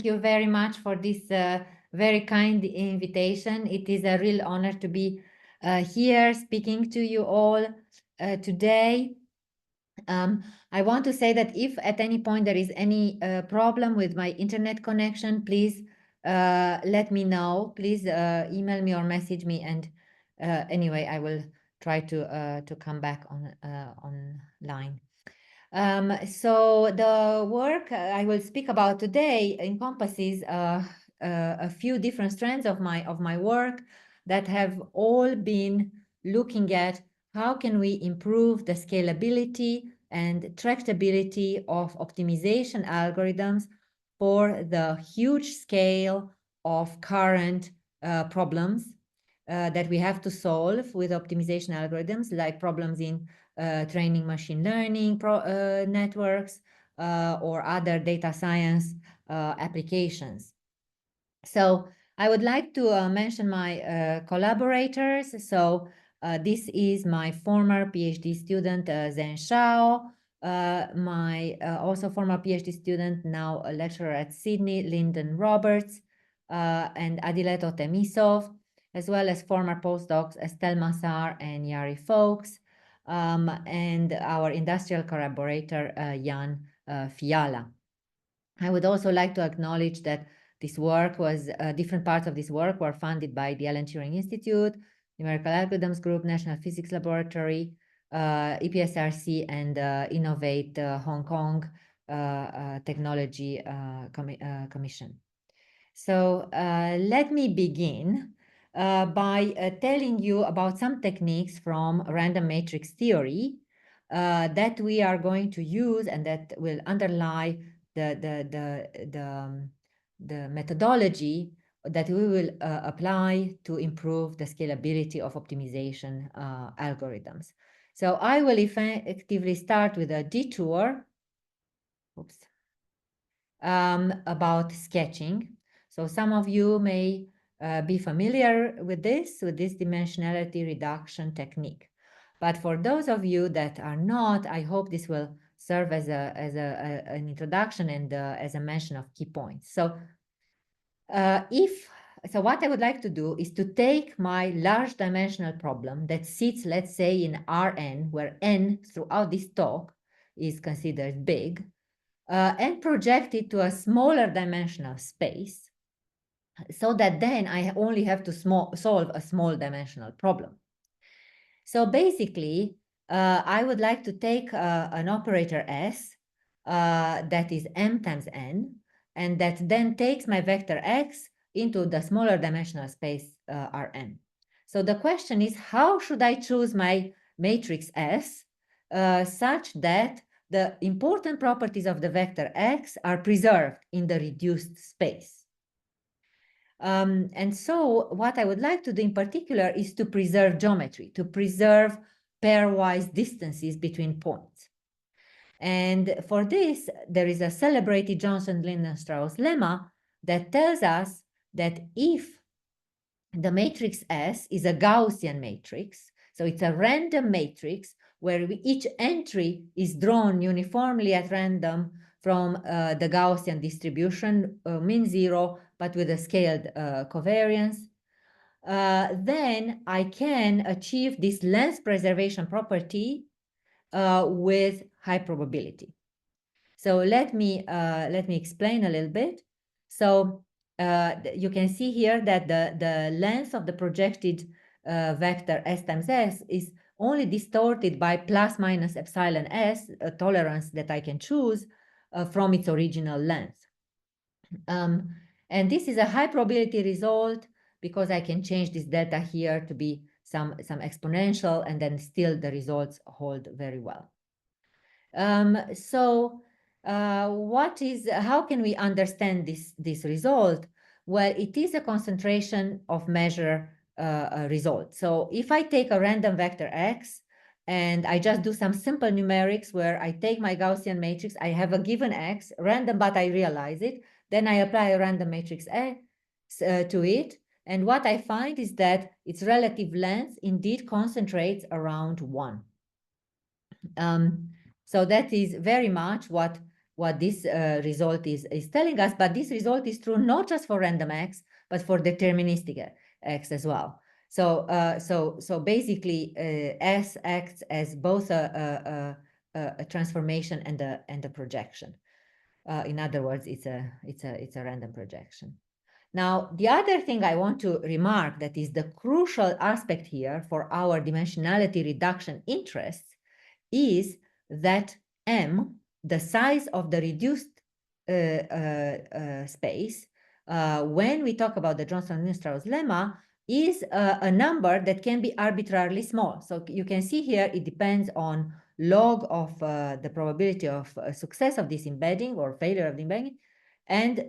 Thank you very much for this very kind invitation. It is a real honor to be here speaking to you all today. I want to say that if at any point there is any problem with my internet connection, please let me know. Please email me or message me, and anyway, I will try to come back on online. So the work I will speak about today encompasses a few different strands of my work that have all been looking at how can we improve the scalability and tractability of optimization algorithms for the huge scale of current problems that we have to solve with optimization algorithms, like problems in training machine learning networks or other data science applications. So I would like to mention my collaborators. So this is my former PhD student, Zhen Shao, my also former PhD student, now a lecturer at Sydney, Lyndon Roberts, and Adileto Temisov, as well as former postdocs Estelle Massar and Yari Folks, and our industrial collaborator, Jan Fiala. I would also like to acknowledge that this work was, different parts of this work were funded by the Alan Turing Institute, Numerical Algorithms Group, National Physics Laboratory, EPSRC, and Innovate Hong Kong Technology Commission. So let me begin by telling you about some techniques from random matrix theory that we are going to use and that will underlie the methodology that we will apply to improve the scalability of optimization algorithms. So I will effectively start with a detour about sketching. So some of you may be familiar with this dimensionality reduction technique. But for those of you that are not, I hope this will serve as an introduction and as a mention of key points. So what I would like to do is to take my large dimensional problem that sits, let's say, in Rn, where n throughout this talk is considered big, and project it to a smaller dimensional space, so that then I only have to solve a small dimensional problem. So basically, I would like to take an operator S that is m times n, and that then takes my vector x into the smaller dimensional space Rn. So the question is, how should I choose my matrix S such that the important properties of the vector x are preserved in the reduced space? And so what I would like to do in particular is to preserve geometry, to preserve pairwise distances between points. And for this, there is a celebrated Johnson-Linden-Strauss lemma that tells us that if the matrix S is a Gaussian matrix, so it's a random matrix where each entry is drawn uniformly at random from the Gaussian distribution, mean zero, but with a scaled covariance, then I can achieve this length preservation property with high probability. So let me explain a little bit. So you can see here that the length of the projected vector S times S is only distorted by plus minus epsilon S, a tolerance that I can choose from its original length. And this is a high probability result because I can change this delta here to be some exponential, and then still the results hold very well. How can we understand this result? Well, it is a concentration of measure result. So if I take a random vector x and I just do some simple numerics where I take my Gaussian matrix, I have a given x, random, but I realize it, then I apply a random matrix x to it. And what I find is that its relative length indeed concentrates around 1. So that is very much what what this result is telling us, but this result is true not just for random X, but for deterministic X as well. So basically, S acts as both a transformation and a projection. In other words, it's a random projection. Now, the other thing I want to remark that is the crucial aspect here for our dimensionality reduction interests is that M, the size of the reduced space, when we talk about the Johnson-Strauss lemma, is a number that can be arbitrarily small. So you can see here it depends on log of the probability of success of this embedding or failure of the embedding, and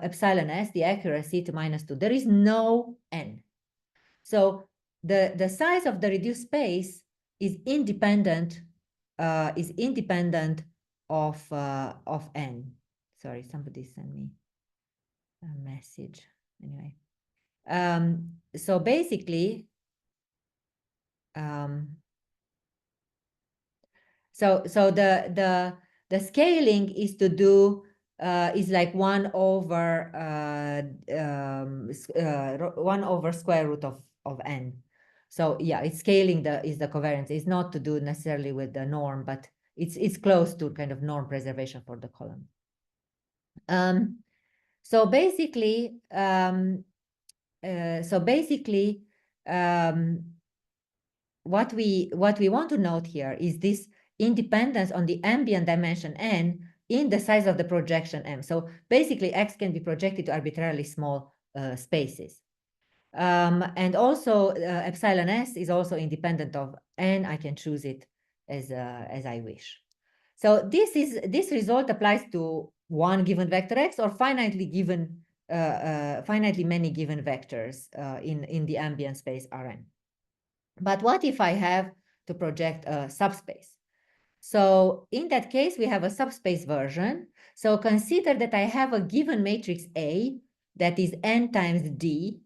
epsilon s, the accuracy, to -2. There is no n. So the size of the reduced space is independent of n. Sorry, somebody sent me a message. Anyway, so basically, so the scaling is to do is like 1 over 1 over square root of n. So yeah, it's scaling is the covariance. It's not to do necessarily with the norm, but it's close to kind of norm preservation for the column. So basically, what we want to note here is this independence on the ambient dimension n in the size of the projection m. So basically, X can be projected to arbitrarily small spaces. And also epsilon s is also independent of n. I can choose it as I wish. So this result applies to one given vector X or finitely many given vectors in the ambient space Rn. But what if I have to project a subspace? So in that case, we have a subspace version. So consider that I have a given matrix A that is n times D,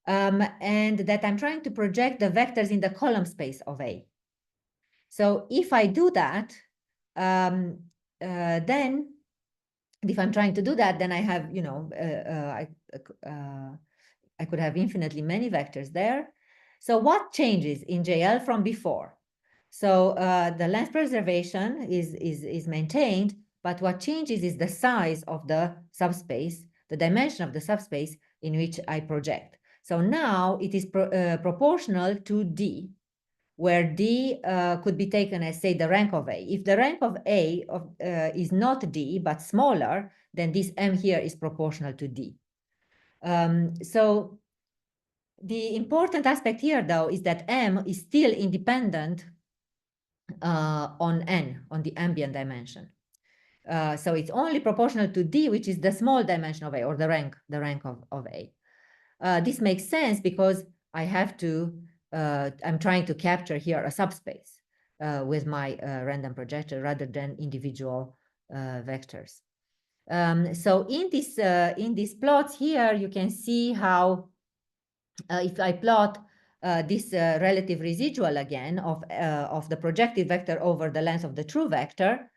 and that I'm trying to project the vectors in the column space of A. So if I do that, then if I'm trying to do that, then I have, I could have infinitely many vectors there. So what changes in JL from before? So the length preservation is maintained, but what changes is the size of the subspace, the dimension of the subspace in which I project. So now it is proportional to D, where D could be taken as, say, the rank of A. If the rank of A is not D, but smaller, then this M here is proportional to D. So the important aspect here, though, is that M is still independent on N, on the ambient dimension. So it's only proportional to D, which is the small dimension of A, or the rank of A. This makes sense because I have to, I'm trying to capture here a subspace with my random projector rather than individual vectors. So in these plots here, you can see how if I plot this relative residual again of the projected vector over the length of the true vector,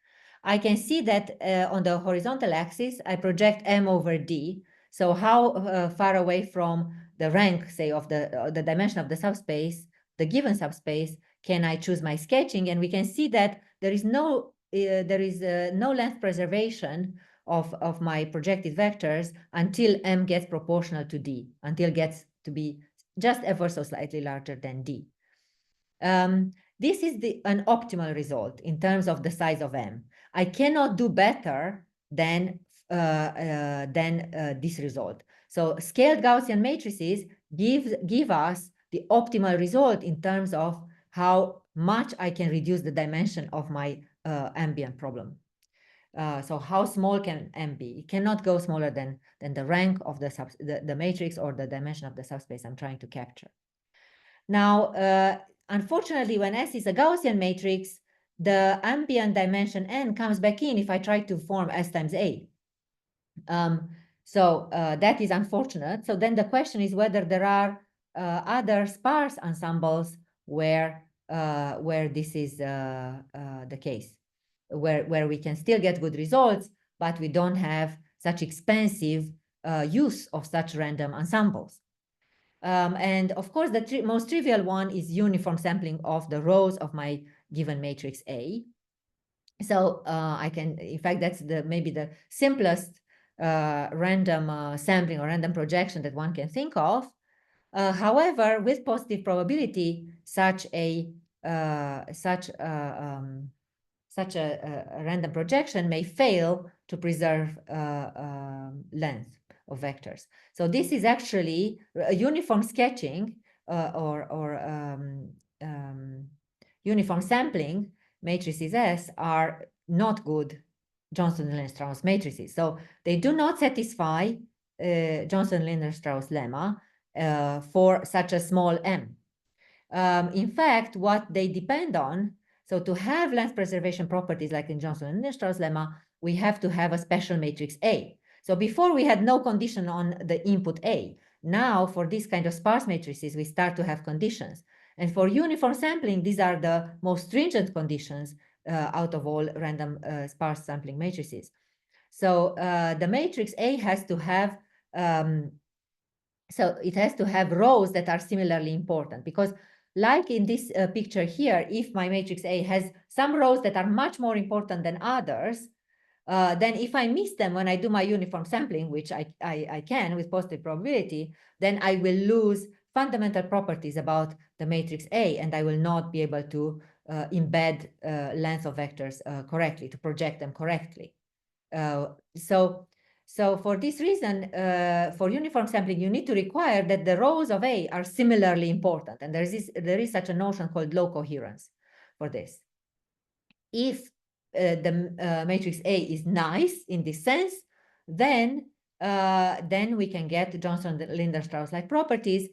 I can see that on the horizontal axis, I project M over D. So how far away from the rank, say, of the dimension of the subspace, the given subspace, can I choose my sketching? And we can see that there is no length preservation of my projected vectors until M gets proportional to D, until it gets to be just ever so slightly larger than D. This is an optimal result in terms of the size of M. I cannot do better than this result. So scaled Gaussian matrices give us the optimal result in terms of how much I can reduce the dimension of my ambient problem. So how small can M be? It cannot go smaller than the rank of the matrix or the dimension of the subspace I'm trying to capture. Now, unfortunately, when S is a Gaussian matrix, the ambient dimension N comes back in if I try to form S times A. So that is unfortunate. So then the question is whether there are other sparse ensembles where this is the case. where we can still get good results, but we don't have such expensive use of such random ensembles. And of course, the most trivial one is uniform sampling of the rows of my given matrix A. So I can, in fact, that's maybe the simplest random sampling or random projection that one can think of. However, with positive probability, such a random projection may fail to preserve length of vectors. So this is actually a uniform sketching or uniform sampling matrices S are not good Johnson-Lindner-Strauss matrices. So they do not satisfy Johnson-Lindner-Strauss lemma for such a small m. In fact, what they depend on, so to have length preservation properties like in Johnson-Lindner-Strauss lemma, we have to have a special matrix A. So before we had no condition on the input A. Now for this kind of sparse matrices, we start to have conditions. And for uniform sampling, these are the most stringent conditions out of all random sparse sampling matrices. So the matrix A has to have so it has to have rows that are similarly important, because like in this picture here, if my matrix A has some rows that are much more important than others, then if I miss them when I do my uniform sampling, which I can with positive probability, then I will lose fundamental properties about the matrix A, and I will not be able to embed length of vectors correctly, to project them correctly. So for this reason, for uniform sampling, you need to require that the rows of A are similarly important. And there is such a notion called low coherence for this. If the matrix A is nice in this sense, then we can get Johnson-Lindner-Strauss-like properties.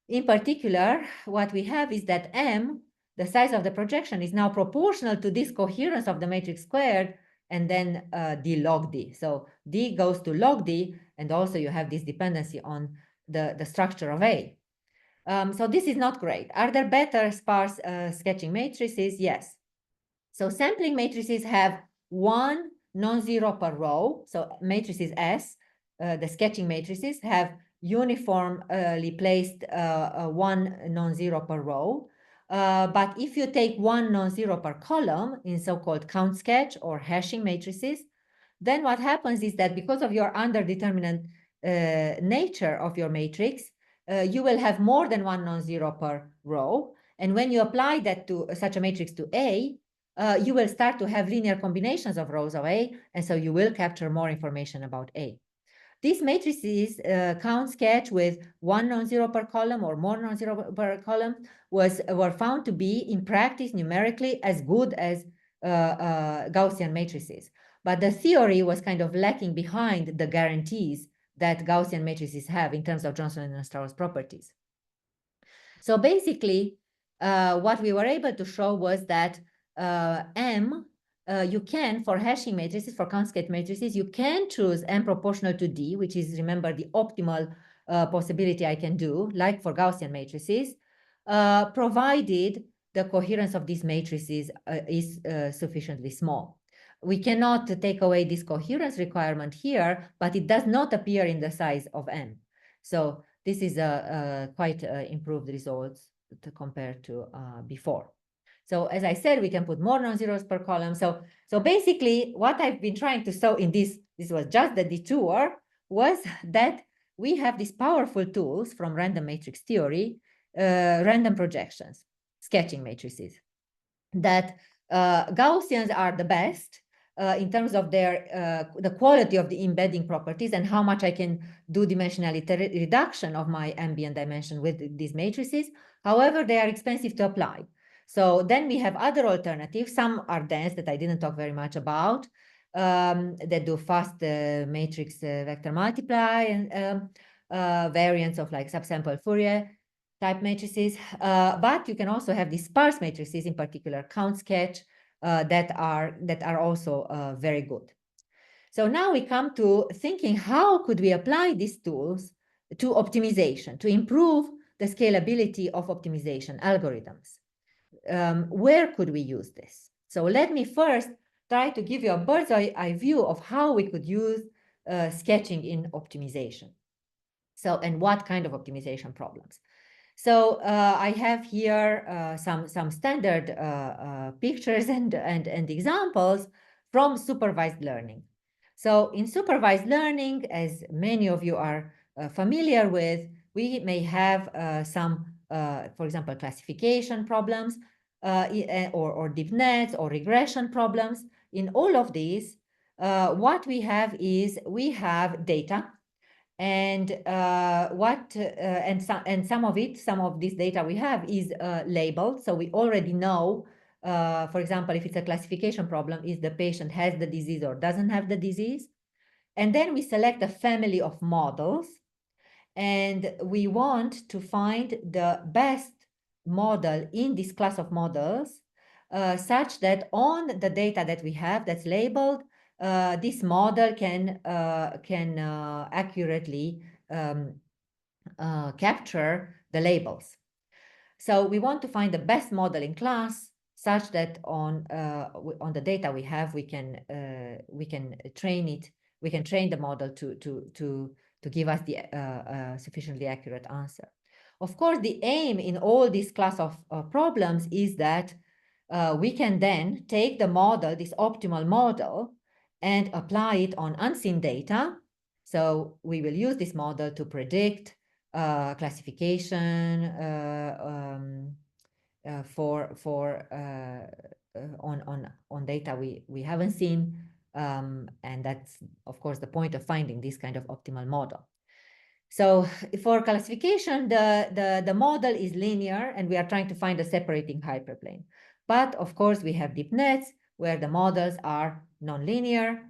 In particular, what we have is that M, the size of the projection, is now proportional to this coherence of the matrix squared, and then d log d. So d goes to log d, and also you have this dependency on the structure of A. So this is not great. Are there better sparse sketching matrices? Yes. So sampling matrices have one non-zero per row. So matrices S, the sketching matrices, have uniformly placed one non-zero per row. But if you take one non-zero per column in so-called count sketch or hashing matrices, then what happens is that because of your underdeterminant nature of your matrix, you will have more than one non-zero per row. And when you apply that to such a matrix to A, you will start to have linear combinations of rows of A, and so you will capture more information about A. These matrices count sketch with one non-zero per column or more non-zero per column were found to be in practice numerically as good as Gaussian matrices. But the theory was kind of lacking behind the guarantees that Gaussian matrices have in terms of Johnson-Lindner-Strauss properties. So basically, what we were able to show was that M, you can, for hashing matrices, for count sketch matrices, you can choose M proportional to D, which is, remember, the optimal possibility I can do, like for Gaussian matrices, provided the coherence of these matrices is sufficiently small. We cannot take away this coherence requirement here, but it does not appear in the size of M. So this is quite improved results compared to before. So as I said, we can put more non-zeros per column. So basically, what I've been trying to show in this was just the detour, was that we have these powerful tools from random matrix theory, random projections, sketching matrices, that Gaussians are the best in terms of their the quality of the embedding properties and how much I can do dimensionality reduction of my ambient dimension with these matrices. However, they are expensive to apply. So then we have other alternatives. Some are dense that I didn't talk very much about, that do fast matrix vector multiply and variants of like subsample Fourier type matrices. But you can also have these sparse matrices, in particular count sketch, that are also very good. So now we come to thinking, how could we apply these tools to optimization, to improve the scalability of optimization algorithms? Where could we use this? So let me first try to give you a bird's eye view of how we could use sketching in optimization. So, and what kind of optimization problems. So I have here some standard pictures and examples from supervised learning. So in supervised learning, as many of you are familiar with, we may have some, for example, classification problems or deep nets or regression problems. In all of these, what we have is we have data. And some of this data we have is labeled, so we already know, for example, if it's a classification problem, is the patient has the disease or doesn't have the disease. And then we select a family of models, and we want to find the best model in this class of models, such that on the data that we have that's labeled, this model can accurately capture the labels. So we want to find the best model in class, such that on the data we have, we can train it. We can train the model to give us the sufficiently accurate answer. Of course, the aim in all this class of problems is that we can then take the model, this optimal model, and apply it on unseen data. So we will use this model to predict classification on data we haven't seen, and that's of course the point of finding this kind of optimal model. So for classification, the model is linear, and we are trying to find a separating hyperplane. But of course, we have deep nets where the models are nonlinear.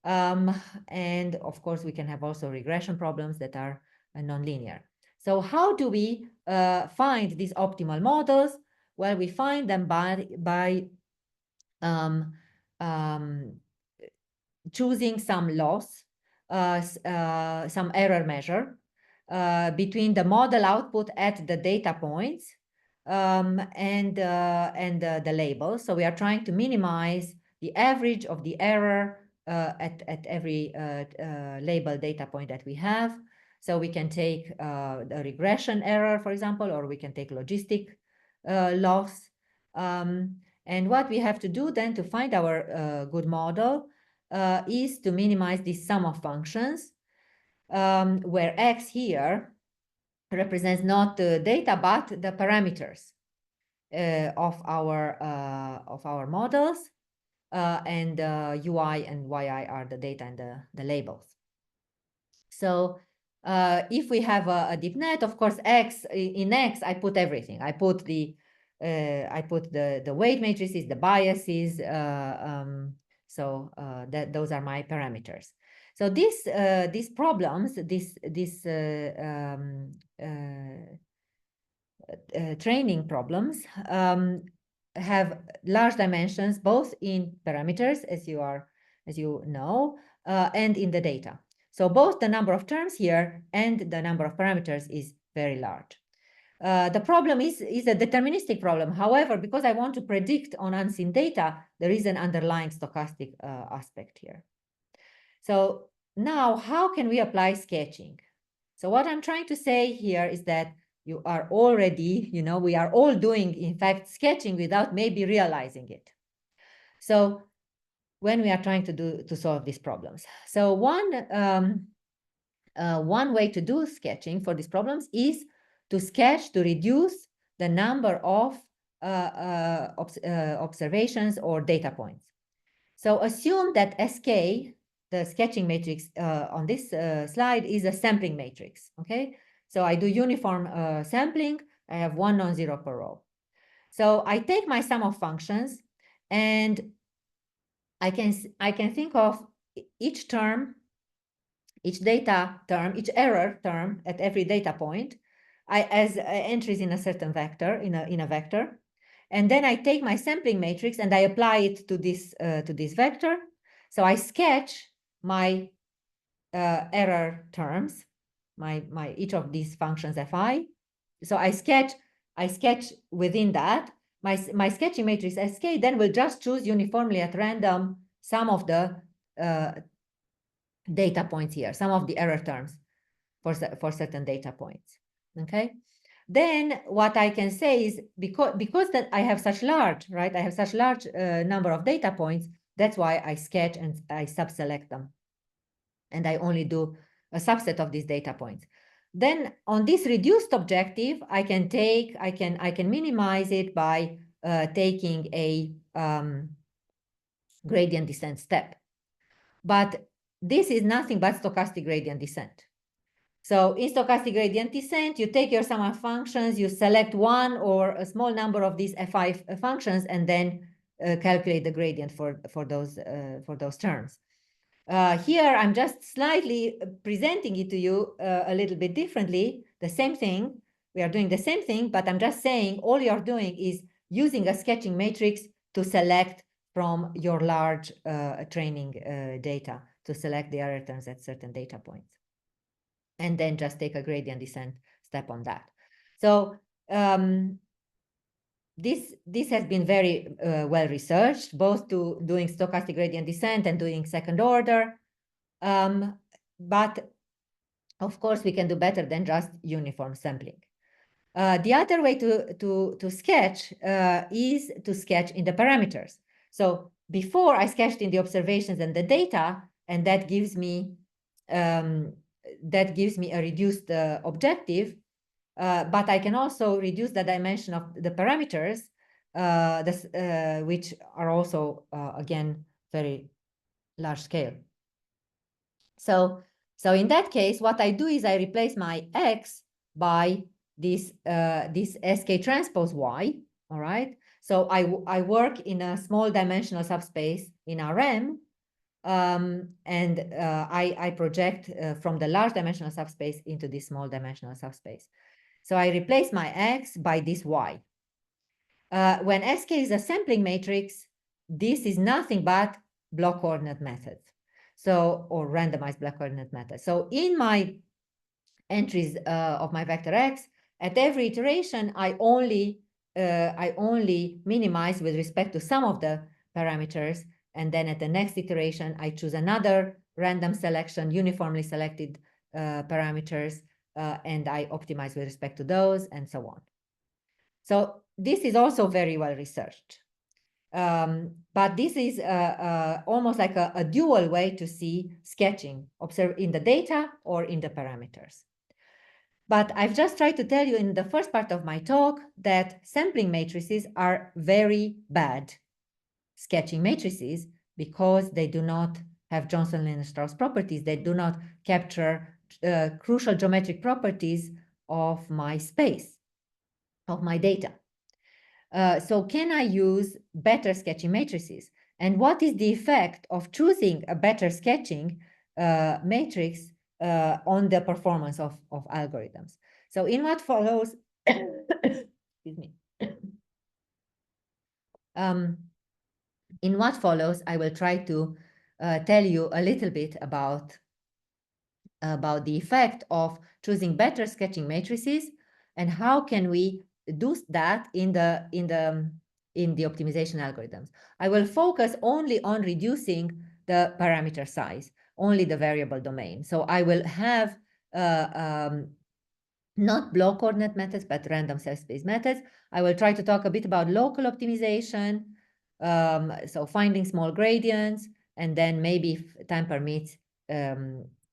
And of course, we can have also regression problems that are nonlinear. So how do we find these optimal models? Well, we find them by choosing some loss, some error measure between the model output at the data points and the label. So we are trying to minimize the average of the error at every label data point that we have. So we can take the regression error, for example, or we can take logistic loss. And what we have to do then to find our good model is to minimize this sum of functions, where x here represents not the data but the parameters of our models, and UI and YI are the data and the labels. So if we have a deep net, of course, in X I put everything. I put the weight matrices, the biases. So those are my parameters. So these problems, training problems have large dimensions, both in parameters, as you know, and in the data. So both the number of terms here and the number of parameters is very large. The problem is a deterministic problem. However, because I want to predict on unseen data, there is an underlying stochastic aspect here. So now, how can we apply sketching? So what I'm trying to say here is that you are already, we are all doing, in fact, sketching without maybe realizing it. So when we are trying to solve these problems. So one way to do sketching for these problems is to sketch to reduce the number of observations or data points. So assume that SK, the sketching matrix on this slide, is a sampling matrix, okay? So I do uniform sampling. I have one non-zero per row. So I take my sum of functions, and I can think of each term, each data term, each error term at every data point as entries in a certain vector, in a vector. And then I take my sampling matrix and I apply it to this vector. So I sketch my error terms, my each of these functions fi. So I sketch within that. My sketching matrix SK then will just choose uniformly at random some of the data points here, some of the error terms for certain data points, okay? Then what I can say is because that I have such large, right? I have such large number of data points, that's why I sketch and I subselect them. And I only do a subset of these data points. Then on this reduced objective, I can minimize it by taking a gradient descent step. But this is nothing but stochastic gradient descent. So in stochastic gradient descent, you take your sum of functions, you select one or a small number of these F5 functions, and then calculate the gradient for those terms. Here, I'm just slightly presenting it to you a little bit differently. The same thing, we are doing the same thing, but I'm just saying all you're doing is using a sketching matrix to select from your large training data, to select the error terms at certain data points. And then just take a gradient descent step on that. So this has been very well researched, both to doing stochastic gradient descent and doing second order. But of course, we can do better than just uniform sampling. The other way to sketch is to sketch in the parameters. So before I sketched in the observations and the data, and that gives me a reduced objective, but I can also reduce the dimension of the parameters, which are also, again, very large scale. So in that case, what I do is I replace my X by this SK transpose Y, all right? So I work in a small dimensional subspace in RM, and I project from the large dimensional subspace into this small dimensional subspace. So I replace my X by this Y. When SK is a sampling matrix, this is nothing but block coordinate methods. So, or randomized block coordinate method. So in my entries of my vector X, at every iteration, I only minimize with respect to some of the parameters. And then at the next iteration, I choose another random selection, uniformly selected parameters, and I optimize with respect to those, and so on. So this is also very well researched. But this is almost like a dual way to see sketching, observe in the data or in the parameters. But I've just tried to tell you in the first part of my talk that sampling matrices are very bad sketching matrices because they do not have Johnson-Lennard-Strauss properties. They do not capture crucial geometric properties of my space, of my data. So can I use better sketching matrices? And what is the effect of choosing a better sketching matrix on the performance of algorithms? So in what follows, excuse me. In what follows, I will try to tell you a little bit about the effect of choosing better sketching matrices and how can we do that in the optimization algorithms. I will focus only on reducing the parameter size, only the variable domain. So I will have not block coordinate methods, but random subspace methods. I will try to talk a bit about local optimization, so finding small gradients, and then maybe if time permits,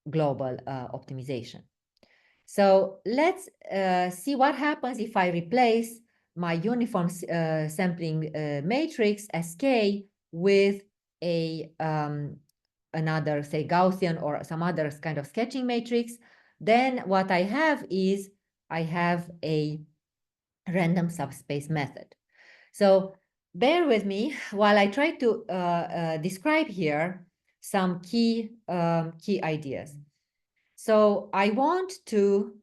global optimization. So let's see what happens if I replace my uniform sampling matrix SK with a another, say, Gaussian or some other kind of sketching matrix. Then what I have is I have a random subspace method. So bear with me while I try to describe here some key ideas. So I want to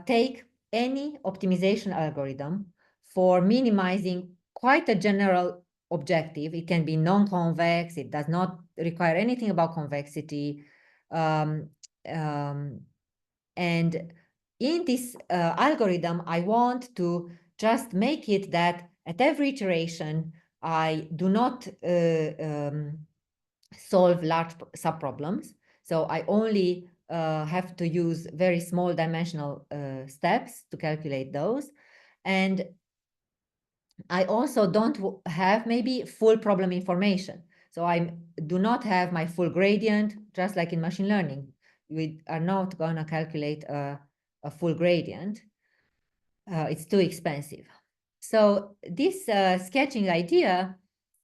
take any optimization algorithm for minimizing quite a general objective. It can be non-convex. It does not require anything about convexity. And in this algorithm, I want to just make it that at every iteration, I do not solve large subproblems. So I only have to use very small dimensional steps to calculate those. And I also don't have maybe full problem information. So I do not have my full gradient, just like in machine learning. We are not going to calculate a full gradient. It's too expensive. So this sketching idea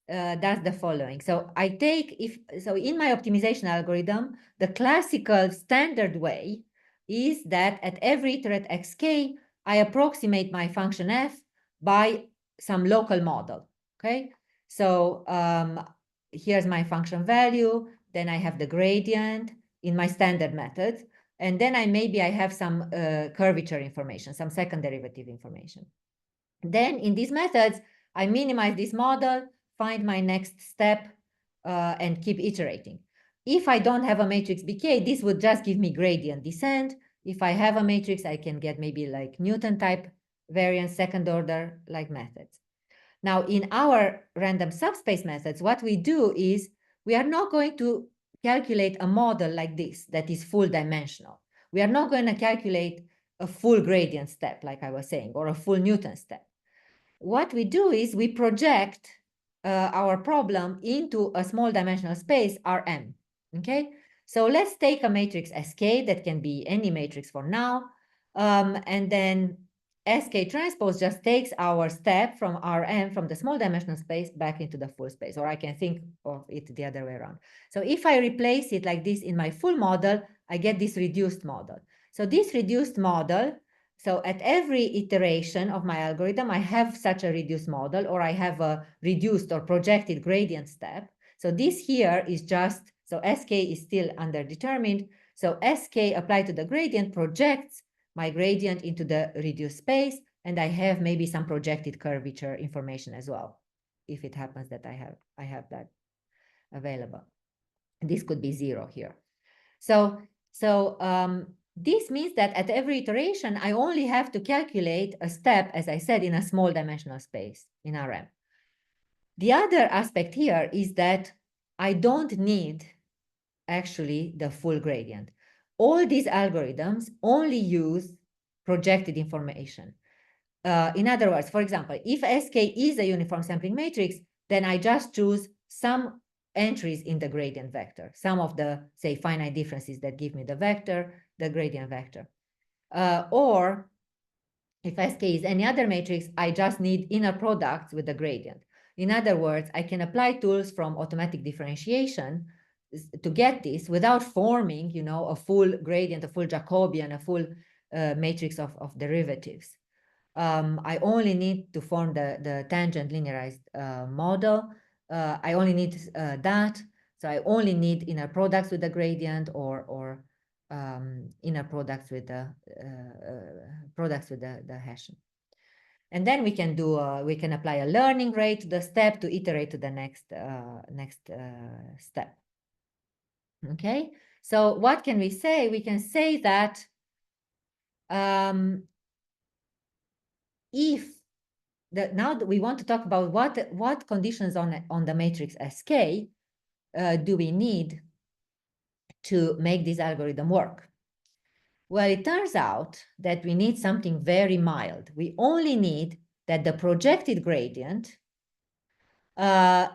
does the following. So I take, so in my optimization algorithm, the classical standard way is that at every iterate xk, I approximate my function f by some local model, okay? So here's my function value, then I have the gradient in my standard method, and then maybe I have some curvature information, some second derivative information. Then in these methods, I minimize this model, find my next step, and keep iterating. If I don't have a matrix BK, this would just give me gradient descent. If I have a matrix, I can get maybe like Newton type variance, second order like methods. Now, in our random subspace methods, what we do is we are not going to calculate a model like this that is full dimensional. We are not going to calculate a full gradient step, like I was saying, or a full Newton step. What we do is we project our problem into a small dimensional space, Rm, okay? So let's take a matrix Sk that can be any matrix for now, and then Sk transpose just takes our step from Rm, from the small dimensional space, back into the full space, or I can think of it the other way around. So if I replace it like this in my full model, I get this reduced model. So this reduced model, so at every iteration of my algorithm, I have such a reduced model, or I have a reduced or projected gradient step. So this here is just, so Sk is still underdetermined. So Sk applied to the gradient projects my gradient into the reduced space, and I have maybe some projected curvature information as well, if it happens that I have that available. This could be 0 here. So this means that at every iteration, I only have to calculate a step, as I said, in a small dimensional space in Rm. The other aspect here is that I don't need actually the full gradient. All these algorithms only use projected information. In other words, for example, if Sk is a uniform sampling matrix, then I just choose some entries in the gradient vector, some of the, say, finite differences that give me the vector, the gradient vector. Or if Sk is any other matrix, I just need inner products with the gradient. In other words, I can apply tools from automatic differentiation to get this without forming, you know, a full gradient, a full Jacobian, a full matrix of derivatives. I only need to form the tangent linearized model. I only need that. So I only need inner products with the gradient, or inner products with the hashing. And then we can do we can apply a learning rate to the step to iterate to the next step. Okay. So what can we say? We can say that if now we want to talk about what conditions on the matrix Sk do we need to make this algorithm work? Well, it turns out that we need something very mild. We only need that the projected gradient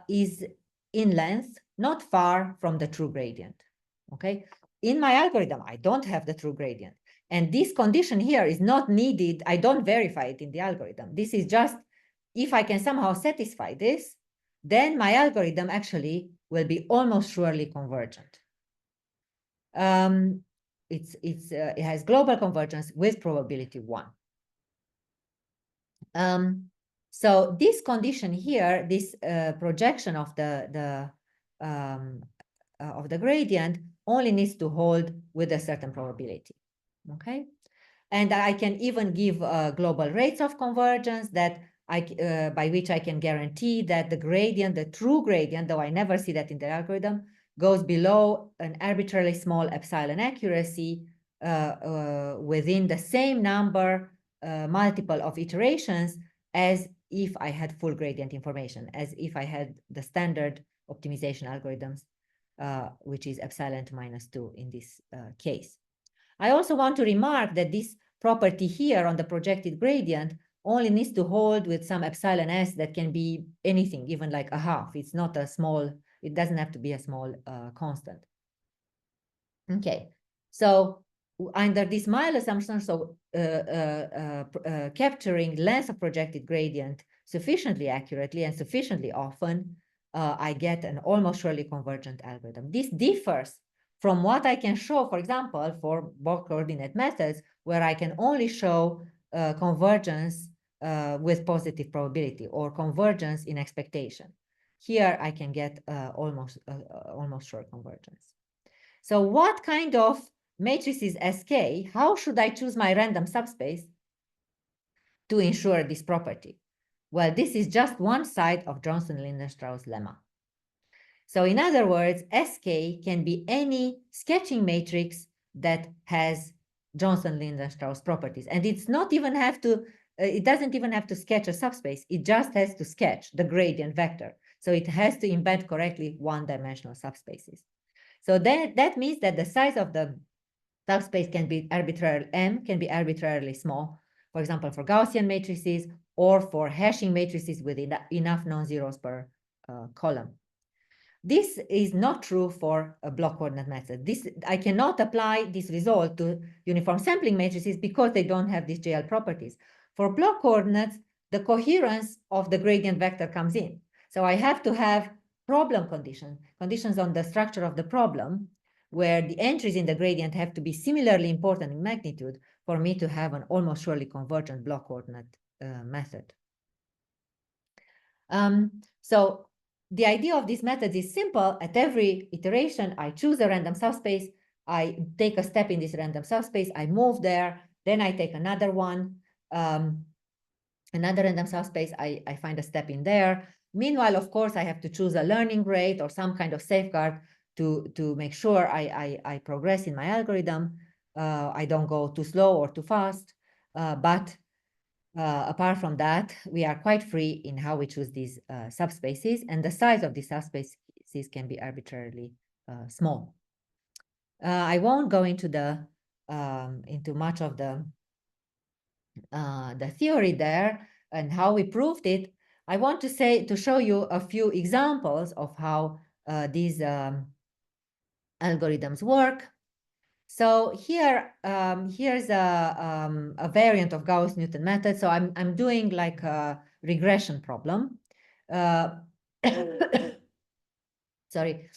is in length not far from the true gradient. Okay. In my algorithm, I don't have the true gradient. And this condition here is not needed. I don't verify it in the algorithm. This is just, if I can somehow satisfy this, then my algorithm actually will be almost surely convergent. It has global convergence with probability 1. So this condition here, this projection of the gradient only needs to hold with a certain probability. Okay, and I can even give global rates of convergence that by which I can guarantee that the gradient, the true gradient, though I never see that in the algorithm, goes below an arbitrarily small epsilon accuracy within the same number multiple of iterations as if I had full gradient information, as if I had the standard optimization algorithms which is epsilon to -2 in this case. I also want to remark that this property here on the projected gradient only needs to hold with some epsilon s that can be anything, even like a half. It's not a small, it doesn't have to be a small constant. Okay, so under this mild assumption, so capturing length of projected gradient sufficiently accurately and sufficiently often, I get an almost surely convergent algorithm. This differs from what I can show, for example, for bulk coordinate methods, where I can only show convergence with positive probability or convergence in expectation. Here I can get almost sure convergence. So what kind of matrix is SK? How should I choose my random subspace to ensure this property? Well, this is just one side of Johnson-Lindenstrauss lemma. So in other words, SK can be any sketching matrix that has Johnson-Lindenstrauss properties. And it's not even have to, it doesn't even have to sketch a subspace. It just has to sketch the gradient vector. So it has to embed correctly one-dimensional subspaces. So that means that the size of the subspace can be arbitrarily, M can be arbitrarily small, for example, for Gaussian matrices or for hashing matrices with enough non-zeros per column. This is not true for a block coordinate method. I cannot apply this result to uniform sampling matrices because they don't have these JL properties. For block coordinates, the coherence of the gradient vector comes in. So I have to have problem conditions on the structure of the problem, where the entries in the gradient have to be similarly important in magnitude for me to have an almost surely convergent block coordinate method. So the idea of this method is simple. At every iteration, I choose a random subspace. I take a step in this random subspace. I move there. Then I take another one, another random subspace. I find a step in there. Meanwhile, of course, I have to choose a learning rate or some kind of safeguard to make sure I progress in my algorithm. I don't go too slow or too fast. But apart from that, we are quite free in how we choose these subspaces, and the size of these subspaces can be arbitrarily small. I won't go into into much of the theory there and how we proved it. I want to show you a few examples of how these algorithms work. So here, here's a variant of Gauss-Newton method. So I'm doing like a regression problem. Sorry,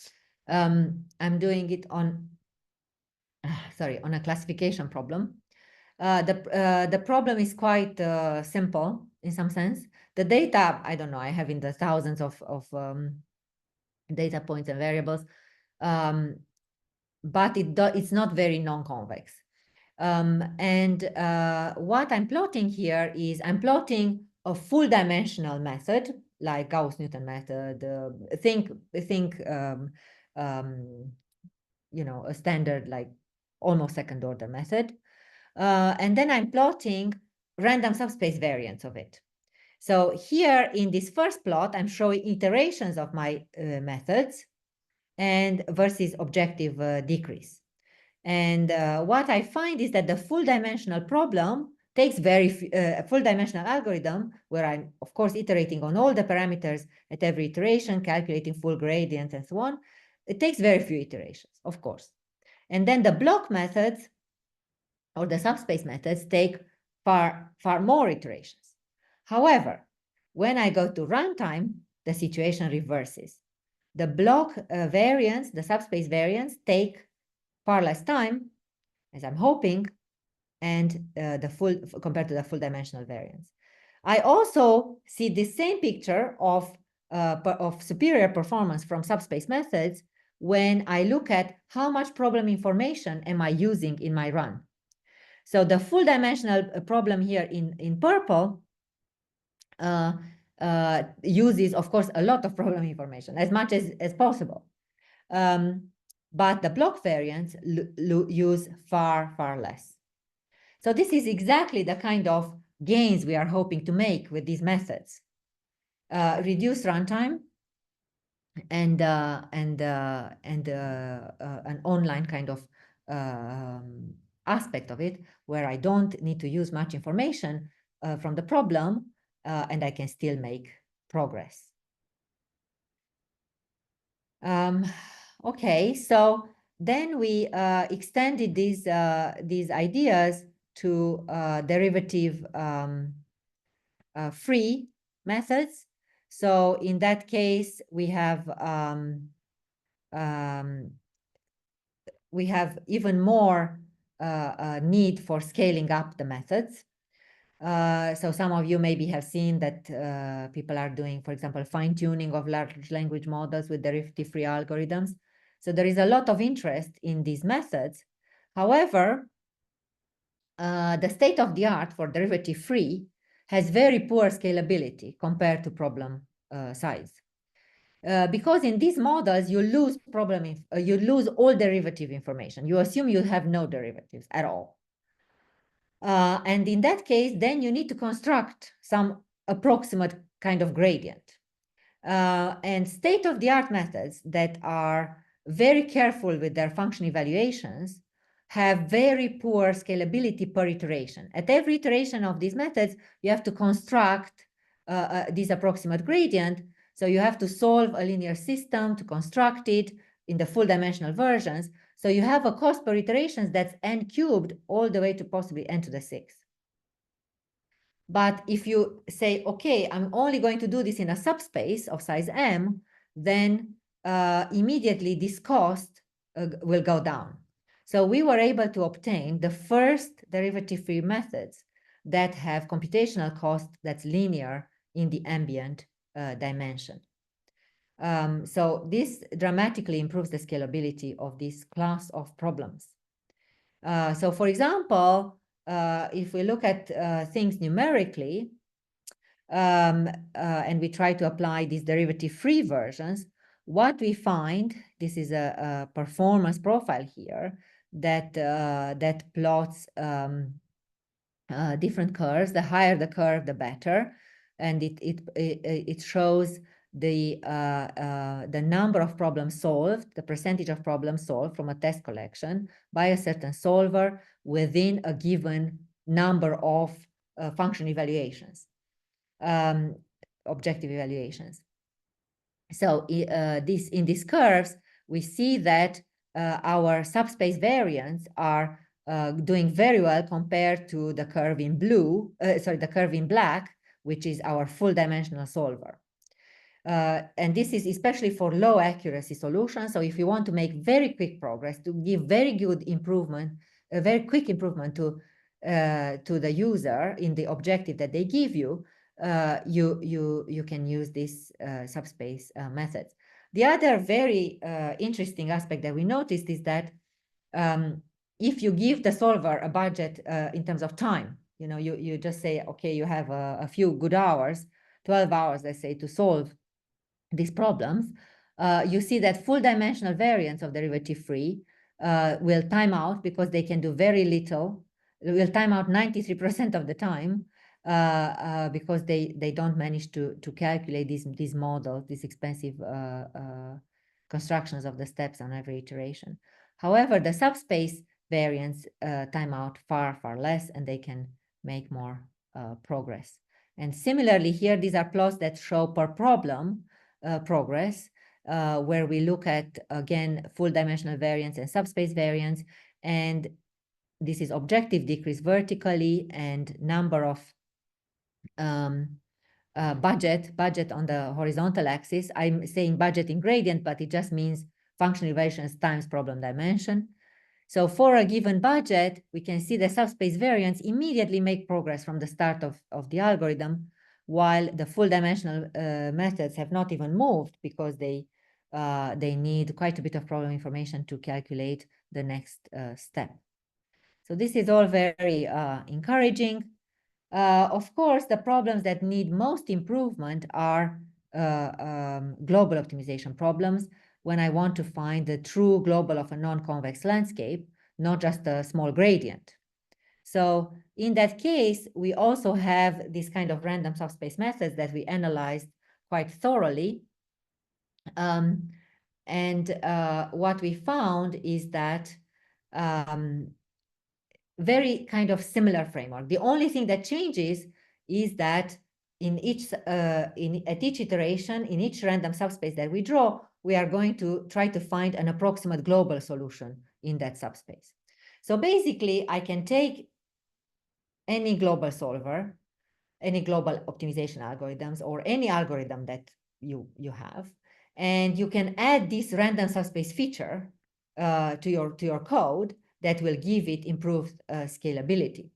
I'm doing it on, on a classification problem. The problem is quite simple in some sense. The data, I don't know, I have in the thousands of data points and variables. But it's not very non-convex. What I'm plotting here is I'm plotting a full dimensional method, like Gauss-Newton method. Think you know, a standard like almost second order method. And then I'm plotting random subspace variants of it. So here in this first plot, I'm showing iterations of my methods and versus objective decrease. And what I find is that the full dimensional problem takes full dimensional algorithm, where I'm, of course, iterating on all the parameters at every iteration, calculating full gradient and so on. It takes very few iterations, of course. And then the block methods or the subspace methods take far more iterations. However, when I go to runtime, the situation reverses. The block variants, the subspace variants, take far less time, as I'm hoping, and compared to the full dimensional variants. I also see the same picture of superior performance from subspace methods when I look at how much problem information am I using in my run. So the full dimensional problem here in purple uses, of course, a lot of problem information, as much as possible. But the block variants use far less. So this is exactly the kind of gains we are hoping to make with these methods. Reduce runtime, and an online kind of aspect of it, where I don't need to use much information from the problem, and I can still make progress. Okay, so then we extended these ideas to derivative free methods. So in that case, we have even more need for scaling up the methods. So some of you maybe have seen that people are doing, for example, fine-tuning of large language models with derivative-free algorithms. So there is a lot of interest in these methods. However, the state of the art for derivative-free has very poor scalability compared to problem size. Because in these models, you lose you lose all derivative information. You assume you have no derivatives at all. And in that case, then you need to construct some approximate kind of gradient. And state-of-the-art methods that are very careful with their function evaluations have very poor scalability per iteration. At every iteration of these methods, you have to construct this approximate gradient. So you have to solve a linear system to construct it in the full dimensional versions. So you have a cost per iterations that's n cubed all the way to possibly n to the 6th. But if you say, okay, I'm only going to do this in a subspace of size m, then immediately this cost will go down. So we were able to obtain the first derivative-free methods that have computational cost that's linear in the ambient dimension. So this dramatically improves the scalability of this class of problems. So for example, if we look at things numerically, and we try to apply these derivative-free versions, what we find, this is a performance profile here that that plots different curves. The higher the curve, the better, and it shows the number of problems solved, the percentage of problems solved from a test collection by a certain solver within a given number of function evaluations, objective evaluations. So in these curves, we see that our subspace variants are doing very well compared to the curve in blue, the curve in black, which is our full dimensional solver. And this is especially for low accuracy solutions. So if you want to make very quick progress, to give very good improvement, a very quick improvement to the user in the objective that they give you, you can use this subspace methods. The other very interesting aspect that we noticed is that if you give the solver a budget in terms of time, you just say, okay, you have a few good hours, 12 hours, let's say, to solve these problems, you see that full dimensional variants of derivative-free will time out because they can do very little. It will time out 93% of the time because they don't manage to calculate these models, these expensive constructions of the steps on every iteration. However, the subspace variants time out far, far less, and they can make more progress. And similarly here, these are plots that show per problem progress, where we look at, again, full dimensional variance and subspace variance. And this is objective decrease vertically and number of budget on the horizontal axis. I'm saying budget in gradient, but it just means functional evaluations times problem dimension. So for a given budget, we can see the subspace variants immediately make progress from the start of the algorithm, while the full dimensional methods have not even moved because they need quite a bit of problem information to calculate the next step. So this is all very encouraging. Of course, the problems that need most improvement are global optimization problems, when I want to find the true global of a non-convex landscape, not just a small gradient. So in that case, we also have this kind of random subspace methods that we analyzed quite thoroughly. What we found is that very kind of similar framework. The only thing that changes is that at each iteration, in each random subspace that we draw, we are going to try to find an approximate global solution in that subspace. So basically, I can take any global solver, any global optimization algorithms, or any algorithm that you have, and you can add this random subspace feature to your code that will give it improved scalability.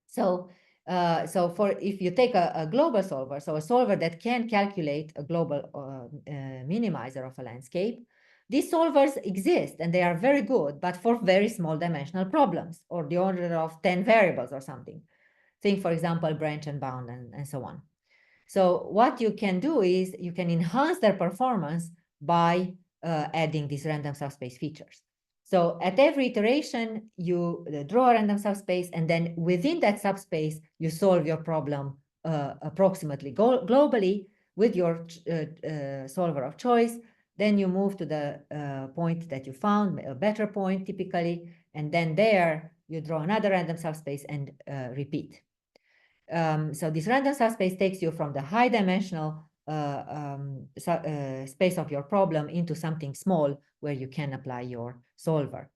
So if you take a global solver, so a solver that can calculate a global minimizer of a landscape, these solvers exist and they are very good, but for very small dimensional problems, or the order of 10 variables or something. Think, for example, branch and bound and so on. So what you can do is you can enhance their performance by adding these random subspace features. So at every iteration, you draw a random subspace, and then within that subspace, you solve your problem approximately globally with your solver of choice. Then you move to the point that you found, a better point typically, and then there you draw another random subspace and repeat. So this random subspace takes you from the high dimensional space of your problem into something small where you can apply your solver.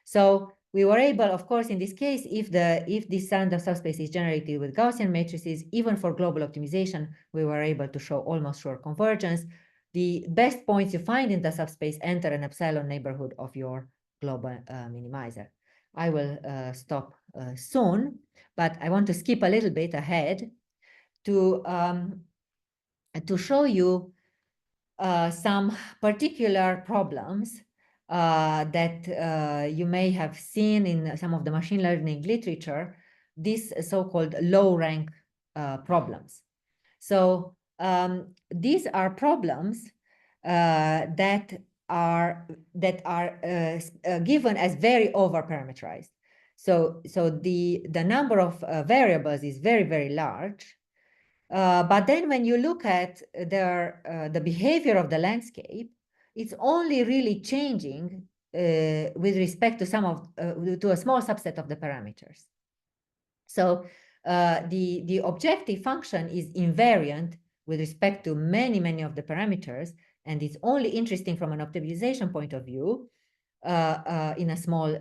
So we were able, of course, in this case, if this random subspace is generated with Gaussian matrices, even for global optimization, we were able to show almost sure convergence. The best points you find in the subspace enter an epsilon neighborhood of your global minimizer. I will stop soon, but I want to skip a little bit ahead to show you some particular problems that you may have seen in some of the machine learning literature, these so-called low-rank problems. So these are problems that are given as very overparameterized. So the number of variables is very, very large. But then when you look at the behavior of the landscape, it's only really changing with respect to to a small subset of the parameters. So the objective function is invariant with respect to many, many of the parameters, and it's only interesting from an optimization point of view in a small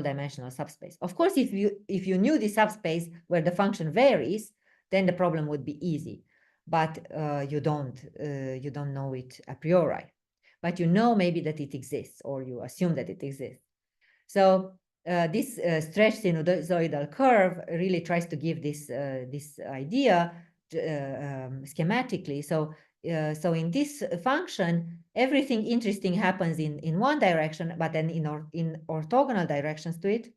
dimensional subspace. Of course, if you knew the subspace where the function varies, then the problem would be easy. But you don't know it a priori. But you know maybe that it exists, or you assume that it exists. So this stretched sinusoidal curve really tries to give this idea schematically. So in this function, everything interesting happens in one direction, but then in orthogonal directions to it,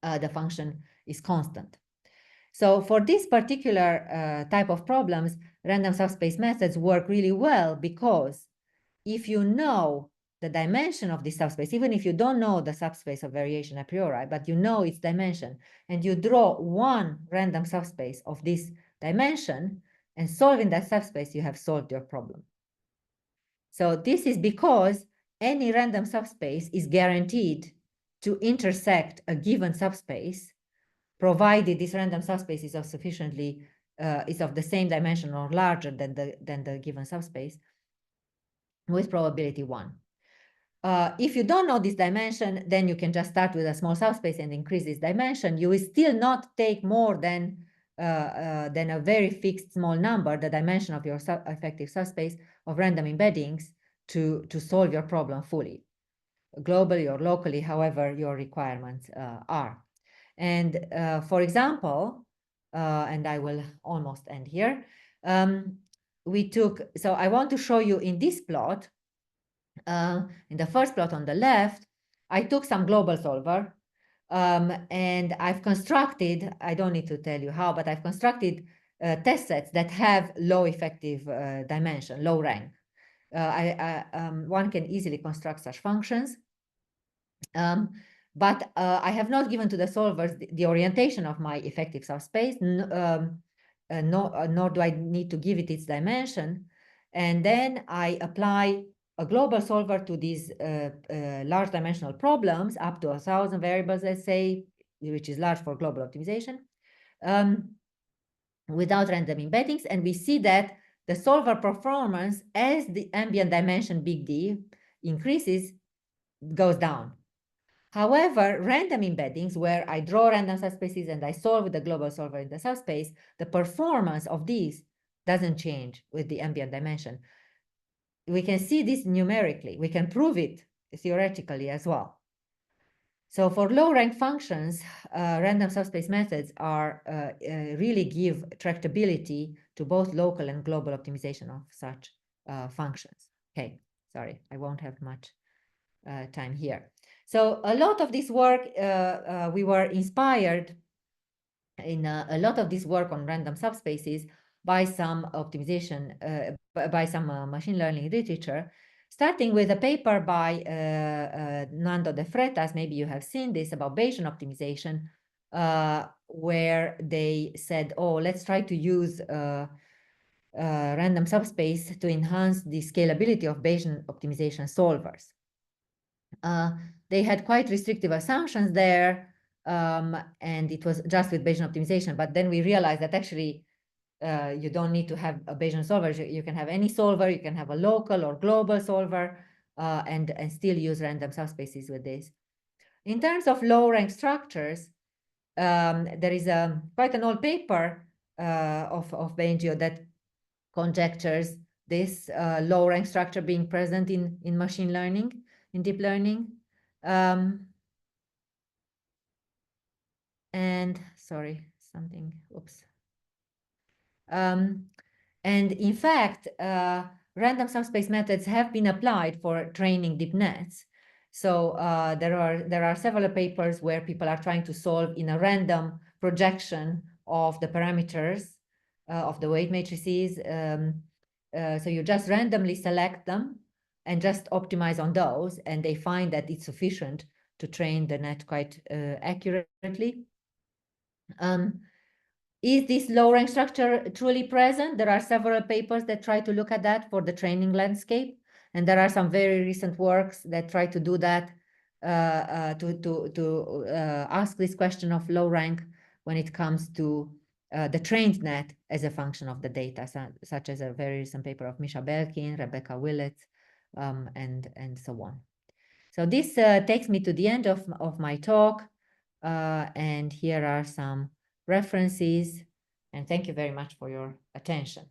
the function is constant. So for this particular type of problems, random subspace methods work really well, because if you know the dimension of the subspace, even if you don't know the subspace of variation a priori, but you know its dimension, and you draw one random subspace of this dimension and solve in that subspace, you have solved your problem. So this is because any random subspace is guaranteed to intersect a given subspace, provided this random subspace is of the same dimension or larger than the given subspace, with probability 1. If you don't know this dimension, then you can just start with a small subspace and increase this dimension. You will still not take more than a very fixed small number, the dimension of your effective subspace of random embeddings, to solve your problem fully, globally or locally, however your requirements are. And for example, and I will almost end here, so I want to show you in this plot, in the first plot on the left, I took some global solver, and I've constructed, I don't need to tell you how, but I've constructed test sets that have low effective dimension, low rank. One can easily construct such functions. But I have not given to the solvers the orientation of my effective subspace, nor do I need to give it its dimension. And then I apply a global solver to these large dimensional problems up to 1,000 variables, let's say, which is large for global optimization, without random embeddings. And we see that the solver performance, as the ambient dimension big D increases, goes down. However, random embeddings, where I draw random subspaces and I solve with the global solver in the subspace, the performance of these doesn't change with the ambient dimension. We can see this numerically. We can prove it theoretically as well. So for low-rank functions, random subspace methods are really give tractability to both local and global optimization of such functions. Okay, sorry, I won't have much time here. So a lot of this work, we were inspired in a lot of this work on random subspaces by some optimization, by some machine learning literature, starting with a paper by Nando de Freitas. Maybe you have seen this, about Bayesian optimization, where they said, oh, let's try to use random subspace to enhance the scalability of Bayesian optimization solvers. They had quite restrictive assumptions there, and it was just with Bayesian optimization. But then we realized that actually you don't need to have a Bayesian solver. You can have any solver. You can have a local or global solver, and still use random subspaces with this. In terms of low-rank structures, there is quite an old paper of Bengio that conjectures this low-rank structure being present in machine learning, in deep learning. And sorry, something, oops. And in fact, random subspace methods have been applied for training deep nets. So there are several papers where people are trying to solve in a random projection of the parameters of the weight matrices. So you just randomly select them and just optimize on those, and they find that it's sufficient to train the net quite accurately. Is this low-rank structure truly present? There are several papers that try to look at that for the training landscape, and there are some very recent works that try to do that, to ask this question of low rank when it comes to the trained net as a function of the data, such as a very recent paper of Misha Belkin, Rebecca Willett, and so on. So this takes me to the end of my talk, and here are some references, and thank you very much for your attention.